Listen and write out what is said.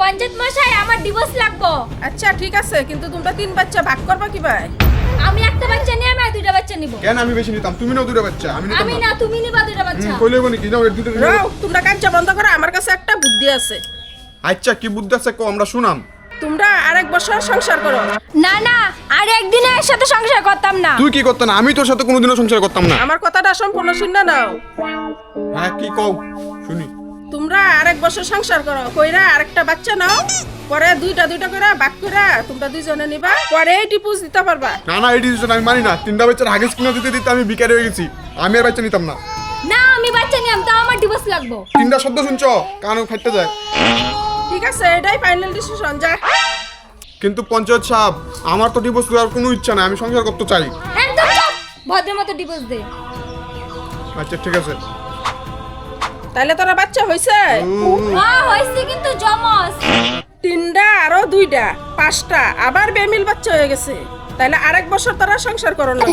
পঞ্চায়েত মশাই আমার ডিভোর্স লাগবো। আচ্ছা ঠিক আছে, কিন্তু তোমরা 3 বাচ্চা ভাগ করবা কি ভাই? আমি একটা বাচ্চা নিয়ে আমি 2টা বাচ্চা নিব। কেন আমি বেশি নিতাম? তুমি নাও 2টা বাচ্চা, আমি নিতাম আমি না। না, তুমি নিবা 2টা বাচ্চা। কইলে বনি কি নাও এর 2টা। রাও, তোমরা কাঞ্চা বন্ধ করো, আমার কাছে একটা বুদ্ধি আছে। আচ্ছা কি বুদ্ধি আছে কো, আমরা শুনাম। তোমরা আরেক বছর সংসার করো। না না, আর একদিনে এর সাথে সংসার করতাম না। তুই কি করত না? আমি তোর সাথে কোনোদিনও সংসার করতাম না। আমার কথাটা সম্পূর্ণ শুনে নাও। হ্যাঁ কি কও শুনি। তোমরা আরেক বছর সংসার করো, কইরা আরেকটা বাচ্চা নাও, পরে দুইটা করে ভাগ কইরা তোমরা দুইজনে নিবা, পরে ডিভোর্স দিতে পারবা। না না, এই ডিসিশন আমি মানি না। 3টা বাচ্চার হাগিস কিনা দিতে দিতে আমি বিকার হয়ে গেছি। আমি আর বাচ্চা নিতাম না। না, আমি বাচ্চা নিয়াম, তাও আমার ডিভোর্স লাগবো। 3টা শব্দ শুনছো কানে ফাটতে যায়। ঠিক আছে, এটাই ফাইনাল ডিসিশন। যা। কিন্তু পঞ্চায়েত সাহেব, আমার তো ডিভোর্স দেওয়ার কোনো ইচ্ছা নাই, আমি সংসার করতে চাই। একদম চুপ, ভদ্রের মতো ডিভোর্স দে। আচ্ছা ঠিক আছে। তাহলে তোরা বাচ্চা হইছে? হ্যাঁ হইছে, কিন্তু জমজ। 3টা আরো 2টা 5টা, আবার বেমিল বাচ্চা হয়ে গেছে। তাহলে আরেক বছর তোরা সংসার করো না।